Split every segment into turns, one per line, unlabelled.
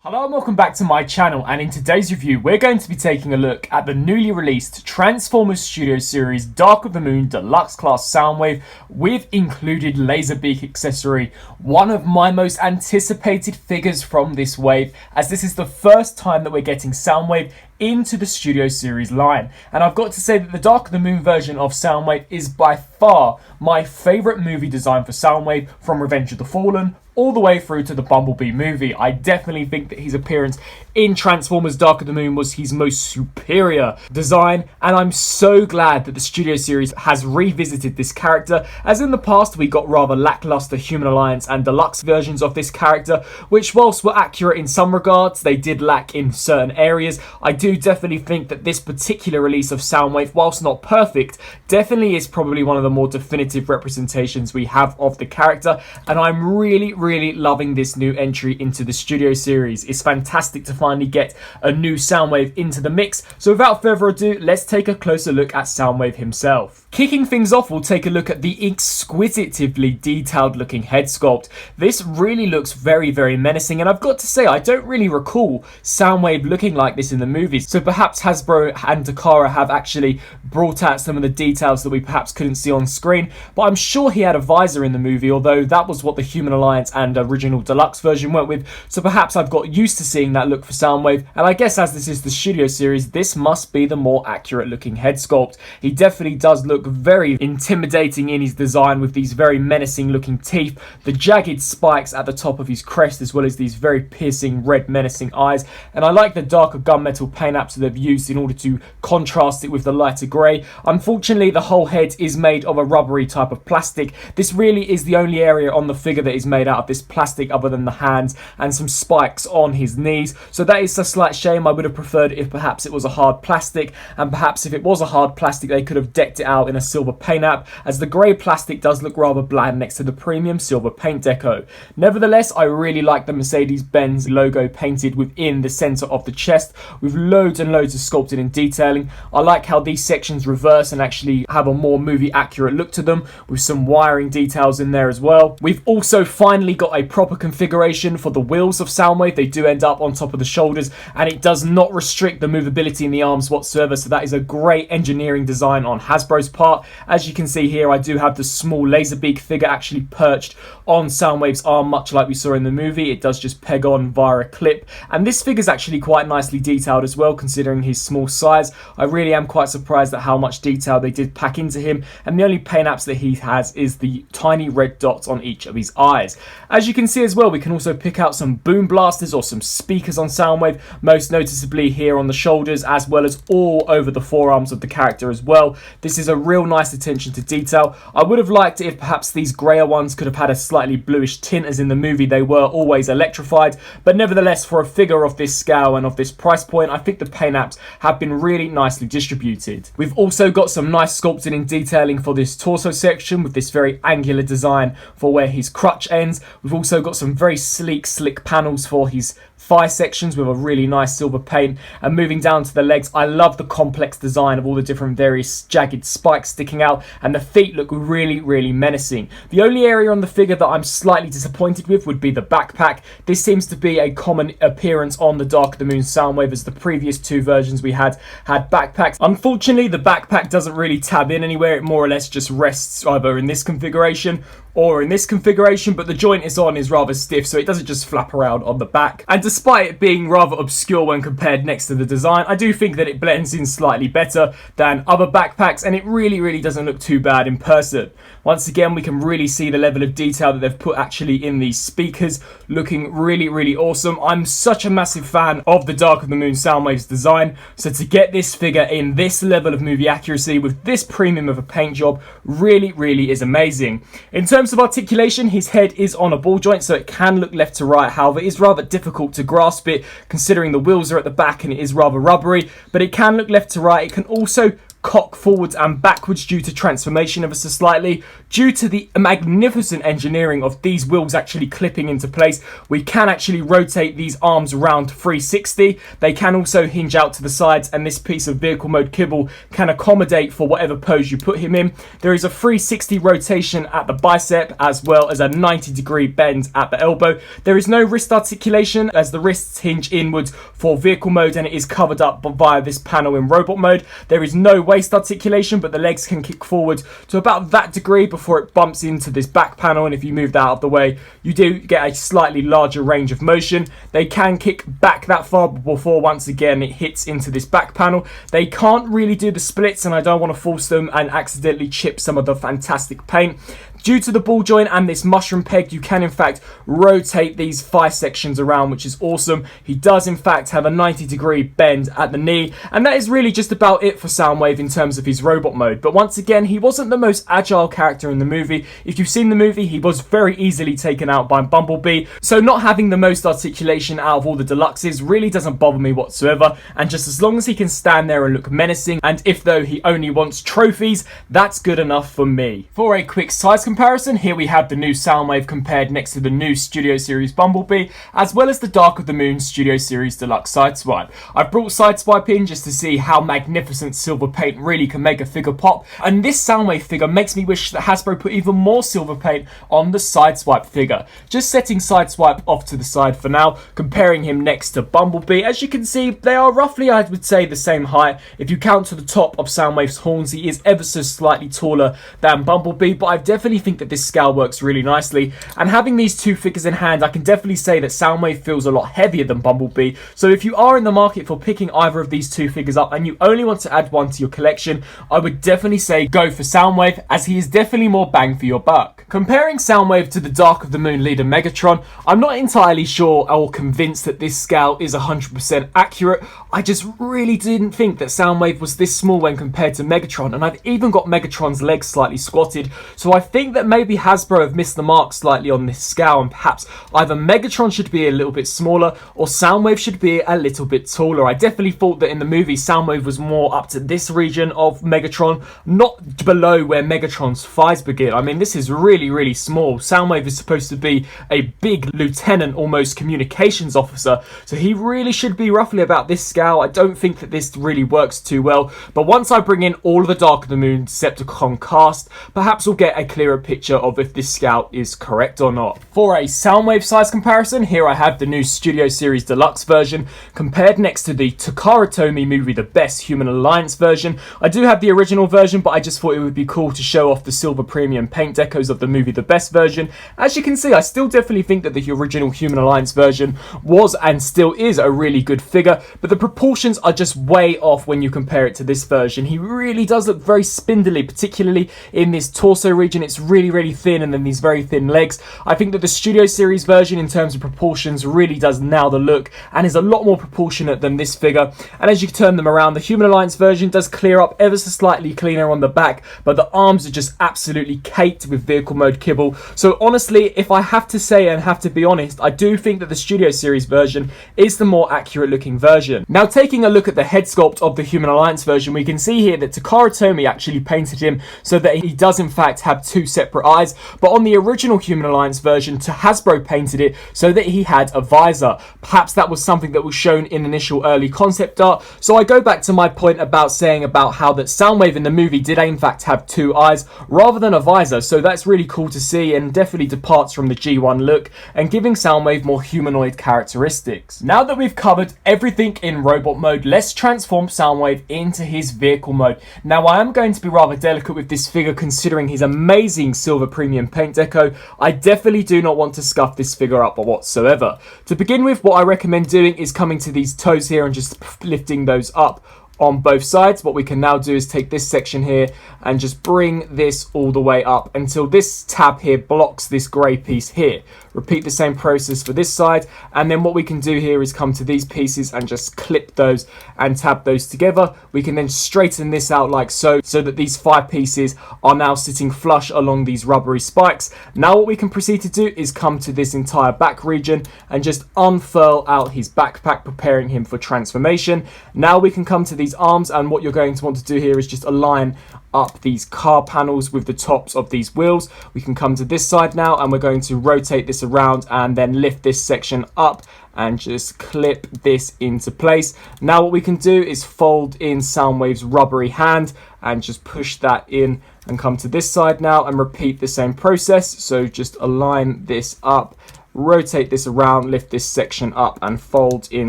Hello and welcome back to my channel, and in today's review we're going to be taking a look at the newly released Transformers Studio Series Dark of the Moon Deluxe Class Soundwave with included Laserbeak accessory. One of my most anticipated figures from this wave, as this is the first time that we're getting Soundwave into the Studio Series line. And I've got to say that the Dark of the Moon version of Soundwave is by far my favourite movie design for Soundwave, from Revenge of the Fallen all the way through to the Bumblebee movie. I definitely think that his appearance in Transformers Dark of the Moon was his most superior design, and I'm so glad that the Studio Series has revisited this character, as in the past we got rather lackluster Human Alliance and Deluxe versions of this character, which whilst were accurate in some regards, they did lack in certain areas. I do definitely think that this particular release of Soundwave, whilst not perfect, definitely is probably one of the more definitive representations we have of the character, and I'm really loving this new entry into the Studio Series. It's fantastic to finally get a new Soundwave into the mix. So without further ado, let's take a closer look at Soundwave himself. Kicking things off, we'll take a look at the exquisitively detailed looking head sculpt. This really looks very menacing, and I've got to say I don't really recall Soundwave looking like this in the movies. So perhaps Hasbro and Takara have actually brought out some of the details that we perhaps couldn't see on screen, but I'm sure he had a visor in the movie, although that was what the Human Alliance and original Deluxe version went with, so perhaps I've got used to seeing that look for Soundwave, and I guess as this is the Studio Series, this must be the more accurate looking head sculpt. He definitely does look very intimidating in his design, with these very menacing looking teeth, the jagged spikes at the top of his crest, as well as these very piercing red menacing eyes, and I like the darker gunmetal paint apps that they've used in order to contrast it with the lighter grey. Unfortunately, the whole head is made of a rubbery type of plastic. This really is the only area on the figure that is made out of this plastic other than the hands and some spikes on his knees, so that is a slight shame. I would have preferred if perhaps it was a hard plastic, and perhaps if it was a hard plastic they could have decked it out in a silver paint app, as the grey plastic does look rather bland next to the premium silver paint deco. Nevertheless, I really like the Mercedes-Benz logo painted within the centre of the chest, with loads and loads of sculpting and detailing. I like how these sections reverse and actually have a more movie accurate look to them, with some wiring details in there as well. We've also finally got a proper configuration for the wheels of Soundwave. They do end up on top of the shoulders, and it does not restrict the movability in the arms whatsoever, so that is a great engineering design on Hasbro's part. As you can see here, I do have the small Laserbeak figure actually perched on Soundwave's arm, much like we saw in the movie. It does just peg on via a clip, and this figure is actually quite nicely detailed as well, considering his small size. I really am quite surprised at how much detail they did pack into him, and the only paint apps that he has is the tiny red dots on each of his eyes. As you can see as well, we can also pick out some boom blasters or some speakers on Soundwave, most noticeably here on the shoulders, as well as all over the forearms of the character as well. This is a real nice attention to detail. I would have liked it if perhaps these greyer ones could have had a slightly bluish tint, as in the movie they were always electrified, but nevertheless, for a figure of this scale and of this price point, I think the paint apps have been really nicely distributed. We've also got some nice sculpting and detailing for this torso section, with this very angular design for where his crutch ends. We've also got some very slick panels for his thigh sections with a really nice silver paint, and moving down to the legs, I love the complex design of all the different various jagged spikes sticking out, and the feet look really menacing. The only area on the figure that I'm slightly disappointed with would be the backpack. This seems to be a common appearance on the Dark of the Moon Soundwave, as the previous two versions we had backpacks. Unfortunately, the backpack doesn't really tab in anywhere. It more or less just rests either in this configuration or in this configuration, but the joint is rather stiff, so it doesn't just flap around on the back. And despite it being rather obscure when compared next to the design, I do think that it blends in slightly better than other backpacks, and it really doesn't look too bad in person. Once again, we can really see the level of detail that they've put actually in these speakers, looking really awesome. I'm such a massive fan of the Dark of the Moon Soundwave's design, so to get this figure in this level of movie accuracy with this premium of a paint job really is amazing. In terms of articulation, his head is on a ball joint, so it can look left to right. However, it is rather difficult to grasp it, considering the wheels are at the back and it is rather rubbery, but it can look left to right. It can also cock forwards and backwards due to transformation ever so slightly. due to the magnificent engineering of these wheels actually clipping into place, we can actually rotate these arms around 360. They can also hinge out to the sides, and this piece of vehicle mode kibble can accommodate for whatever pose you put him in. There is a 360 rotation at the bicep, as well as a 90-degree bend at the elbow. There is no wrist articulation, as the wrists hinge inwards for vehicle mode, and it is covered up via this panel in robot mode. There is no waist articulation, but the legs can kick forward to about that degree before it bumps into this back panel, and if you move that out of the way, you do get a slightly larger range of motion. They can kick back that far before once again it hits into this back panel. They can't really do the splits, and I don't want to force them and accidentally chip some of the fantastic paint. Due to the ball joint and this mushroom peg, you can in fact rotate these thigh sections around, which is awesome. He does in fact have a 90-degree bend at the knee, and that is really just about it for Soundwave in terms of his robot mode. But once again, he wasn't the most agile character in the movie. If you've seen the movie, he was very easily taken out by Bumblebee, so not having the most articulation out of all the Deluxes really doesn't bother me whatsoever, and just as long as he can stand there and look menacing, and if though he only wants trophies, that's good enough for me. For a quick size comparison, here we have the new Soundwave compared next to the new Studio Series Bumblebee, as well as the Dark of the Moon Studio Series Deluxe Sideswipe. I've brought Sideswipe in just to see how magnificent silver paint really can make a figure pop, and this Soundwave figure makes me wish that Hasbro put even more silver paint on the Sideswipe figure. Just setting Sideswipe off to the side for now, comparing him next to Bumblebee. As you can see, they are roughly, I would say, the same height. If you count to the top of Soundwave's horns, he is ever so slightly taller than Bumblebee, but I definitely think that this scale works really nicely, and having these two figures in hand, I can definitely say that Soundwave feels a lot heavier than Bumblebee. So if you are in the market for picking either of these two figures up and you only want to add one to your collection, I would definitely say go for Soundwave, as he is definitely more bang for your buck. Comparing Soundwave to the Dark of the Moon leader Megatron, I'm not entirely sure or convinced that this scale is 100% accurate. I just really didn't think that Soundwave was this small when compared to Megatron, and I've even got Megatron's legs slightly squatted, so I think that maybe Hasbro have missed the mark slightly on this scale, and perhaps either Megatron should be a little bit smaller or Soundwave should be a little bit taller. I definitely thought that in the movie Soundwave was more up to this region of Megatron, not below where Megatron's thighs begin. I mean, this is really small. Soundwave is supposed to be a big lieutenant, almost communications officer, so he really should be roughly about this scale. I don't think that this really works too well, but once I bring in all of the Dark of the Moon Decepticon cast, perhaps we'll get a clearer picture of if this scale is correct or not. For a Soundwave size comparison, here I have the new Studio Series Deluxe version compared next to the Takara Tomy movie The Best Human Alliance version. I do have the original version, but I just thought it would be cool to show off the silver premium paint decos of the movie The Best version. As you can see, I still definitely think that the original Human Alliance version was and still is a really good figure, but the proportions are just way off when you compare it to this version. He really does look very spindly, particularly in this torso region. It's really thin, and then these very thin legs. I think that the Studio Series version in terms of proportions really does nail the look and is a lot more proportionate than this figure. And as you turn them around, the Human Alliance version does clear up ever so slightly cleaner on the back, but the arms are just absolutely caked with vehicle mode kibble. So honestly, if I have to say and have to be honest, I do think that the Studio Series version is the more accurate looking version. Now, taking a look at the head sculpt of the Human Alliance version, we can see here that Takara Tomy actually painted him so that he does in fact have two separate eyes, but on the original Human Alliance version, Hasbro painted it so that he had a visor. Perhaps that was something that was shown in initial early concept art. So I go back to my point about saying about how that Soundwave in the movie did in fact have two eyes rather than a visor, so that's really cool to see and definitely departs from the G1 look and giving Soundwave more humanoid characteristics. Now that we've covered everything in robot mode, let's transform Soundwave into his vehicle mode. Now, I am going to be rather delicate with this figure considering his amazing silver premium paint deco. I definitely do not want to scuff this figure up whatsoever. To begin with, what I recommend doing is coming to these toes here and just lifting those up on both sides. What we can now do is take this section here and just bring this all the way up until this tab here blocks this grey piece here. Repeat the same process for this side, and then what we can do here is come to these pieces and just clip those and tab those together. We can then straighten this out like so that these 5 pieces are now sitting flush along these rubbery spikes. Now what we can proceed to do is come to this entire back region and just unfurl out his backpack, preparing him for transformation. Now we can come to these arms, and what you're going to want to do here is just align up these car panels with the tops of these wheels. We can come to this side now, and we're going to rotate this around and then lift this section up and just clip this into place. Now what we can do is fold in Soundwave's rubbery hand and just push that in, and come to this side now and repeat the same process. So just align this up, rotate this around, lift this section up and fold in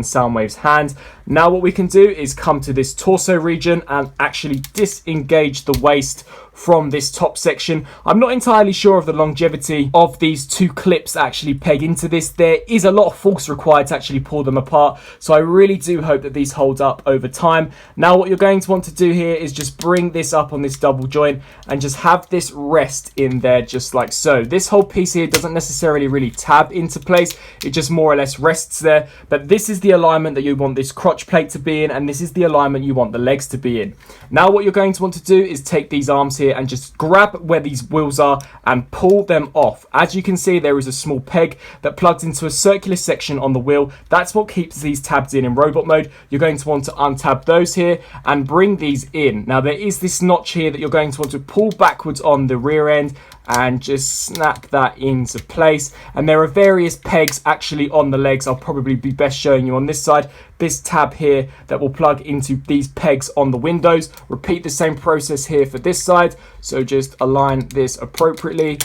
Soundwave's hand. Now what we can do is come to this torso region and actually disengage the waist from this top section. I'm not entirely sure of the longevity of these two clips that actually peg into this. There is a lot of force required to actually pull them apart, so I really do hope that these hold up over time. Now what you're going to want to do here is just bring this up on this double joint and just have this rest in there just like so. This whole piece here doesn't necessarily really tab into place, it just more or less rests there, but this is the alignment that you want this crotch plate to be in, and this is the alignment you want the legs to be in. Now what you're going to want to do is take these arms here and just grab where these wheels are and pull them off. As you can see, there is a small peg that plugs into a circular section on the wheel. That's what keeps these tabbed in robot mode. You're going to want to untab those here and bring these in. Now there is this notch here that you're going to want to pull backwards on the rear end and just snap that into place. And there are various pegs actually on the legs. I'll probably be best showing you on this side. This tab here that will plug into these pegs on the windows. Repeat the same process here for this side. So just align this appropriately.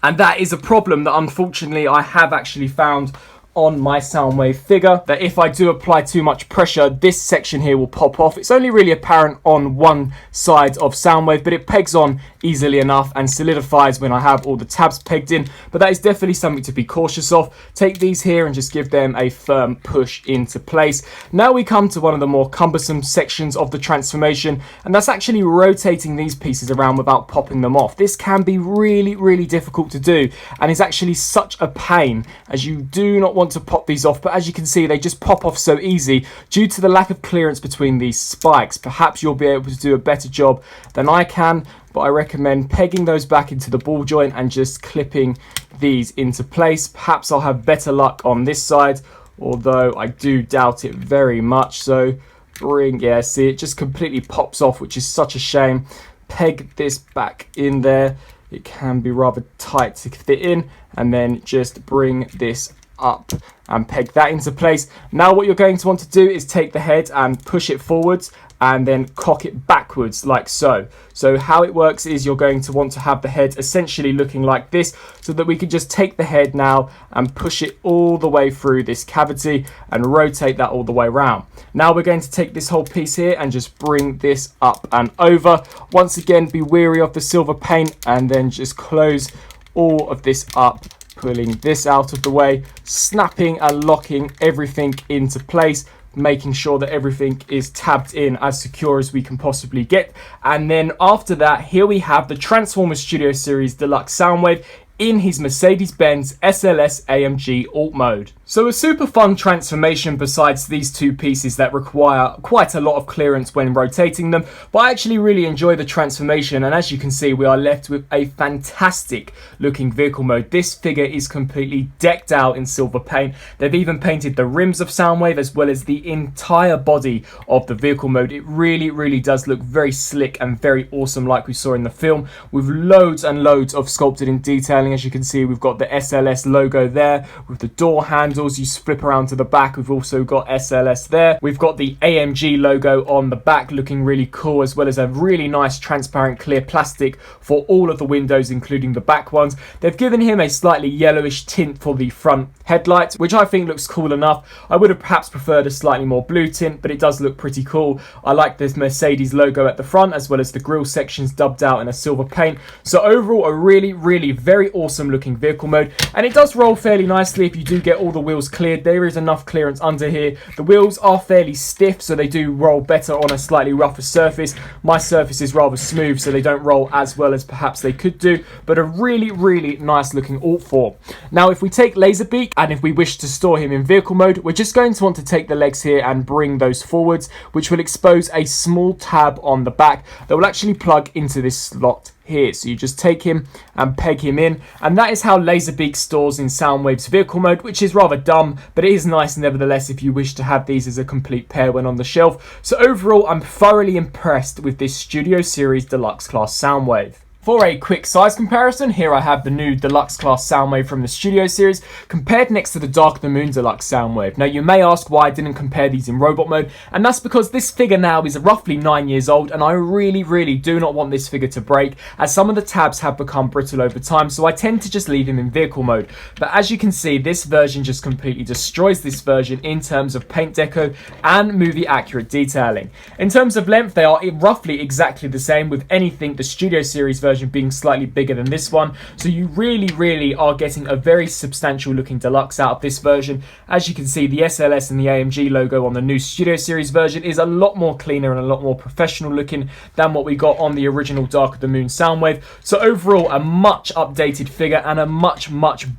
And that is a problem that unfortunately I have actually found on my Soundwave figure, that if I do apply too much pressure, this section here will pop off. It's only really apparent on one side of Soundwave, but it pegs on easily enough and solidifies when I have all the tabs pegged in. But that is definitely something to be cautious of. Take these here and just give them a firm push into place. Now we come to one of the more cumbersome sections of the transformation, and that's actually rotating these pieces around without popping them off. This can be really difficult to do, and is actually such a pain, as you do not want to pop these off, but as you can see, they just pop off so easy due to the lack of clearance between these spikes. Perhaps you'll be able to do a better job than I can, but I recommend pegging those back into the ball joint and just clipping these into place. Perhaps I'll have better luck on this side, although I do doubt it very much. So see, it just completely pops off, which is such a shame. Peg this back in there. It can be rather tight to fit in, and then just bring this up and peg that into place. Now what you're going to want to do is take the head and push it forwards and then cock it backwards like so. So how it works is you're going to want to have the head essentially looking like this, so that we can just take the head now and push it all the way through this cavity and rotate that all the way around. Now we're going to take this whole piece here and just bring this up and over. Once again, be wary of the silver paint, and then just close all of this up, pulling this out of the way, snapping and locking everything into place, making sure that everything is tabbed in as secure as we can possibly get. And then after that, here we have the Transformers Studio Series Deluxe Soundwave in his Mercedes-Benz SLS AMG Alt Mode. So a super fun transformation besides these two pieces that require quite a lot of clearance when rotating them, but I actually really enjoy the transformation, and as you can see, we are left with a fantastic looking vehicle mode. This figure is completely decked out in silver paint. They've even painted the rims of Soundwave as well as the entire body of the vehicle mode. It really does look very slick and very awesome, like we saw in the film, with loads and loads of sculpted in detailing. As you can see, we've got the SLS logo there with the door handles. You flip around to the back, we've also got SLS there. We've got the AMG logo on the back looking really cool, as well as a really nice transparent clear plastic for all of the windows, including the back ones. They've given him a slightly yellowish tint for the front headlights, which I think looks cool enough. I would have perhaps preferred a slightly more blue tint, but it does look pretty cool. I like this Mercedes logo at the front, as well as the grille sections dubbed out in a silver paint. So overall, a really very awesome looking vehicle mode, and it does roll fairly nicely if you do get all the wheels cleared. There is enough clearance under here. The wheels are fairly stiff, so they do roll better on a slightly rougher surface. My surface is rather smooth, so they don't roll as well as perhaps they could do, but a really nice looking Alt 4. Now if we take Laserbeak, and if we wish to store him in vehicle mode, we're just going to want to take the legs here and bring those forwards, which will expose a small tab on the back that will actually plug into this slot here. So you just take him and peg him in, and that is how Laserbeak stores in Soundwave's vehicle mode, which is rather dumb, but it is nice nevertheless if you wish to have these as a complete pair when on the shelf. So overall, I'm thoroughly impressed with this Studio Series Deluxe class Soundwave. For a quick size comparison, here I have the new Deluxe class Soundwave from the Studio Series compared next to the Dark of the Moon Deluxe Soundwave. Now you may ask why I didn't compare these in robot mode, and that's because this figure now is roughly 9 years old, and I really do not want this figure to break, as some of the tabs have become brittle over time, so I tend to just leave him in vehicle mode. But as you can see, this version just completely destroys this version in terms of paint deco and movie accurate detailing. In terms of length, they are roughly exactly the same, with anything the Studio Series version being slightly bigger than this one, so you really are getting a very substantial looking deluxe out of this version. As you can see, the SLS and the AMG logo on the new Studio Series version is a lot more cleaner and a lot more professional looking than what we got on the original Dark of the Moon Soundwave. So overall, a much updated figure and a much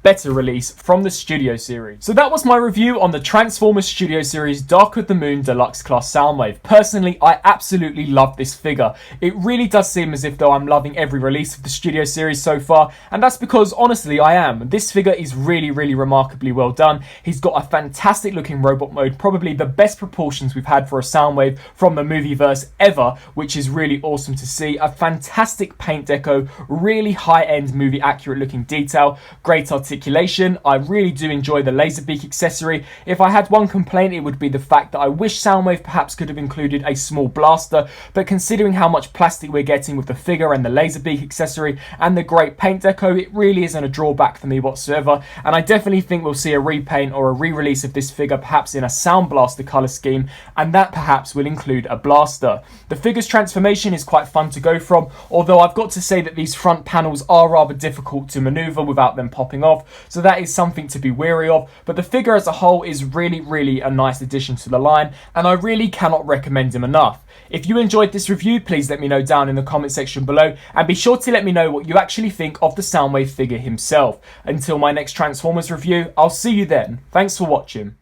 better release from the Studio Series. So that was my review on the Transformers Studio Series Dark of the Moon Deluxe class Soundwave. Personally, I absolutely love this figure. It really does seem as if though I'm loving every release of the Studio Series so far, and that's because honestly I am. This figure is really remarkably well done. He's got a fantastic looking robot mode, probably the best proportions we've had for a Soundwave from the movieverse ever, which is really awesome to see. A fantastic paint deco, really high-end movie accurate looking detail, great articulation. I really do enjoy the Laserbeak accessory. If I had one complaint, it would be the fact that I wish Soundwave perhaps could have included a small blaster, but considering how much plastic we're getting with the figure and the Laserbeak accessory and the great paint deco, it really isn't a drawback for me whatsoever, and I definitely think we'll see a repaint or a re-release of this figure perhaps in a Sound Blaster colour scheme, and that perhaps will include a blaster. The figure's transformation is quite fun to go from, although I've got to say that these front panels are rather difficult to manoeuvre without them popping off, so that is something to be wary of, but the figure as a whole is really a nice addition to the line, and I really cannot recommend him enough. If you enjoyed this review, please let me know down in the comment section below, and be sure to let me know what you actually think of the Soundwave figure himself. Until my next Transformers review, I'll see you then. Thanks for watching.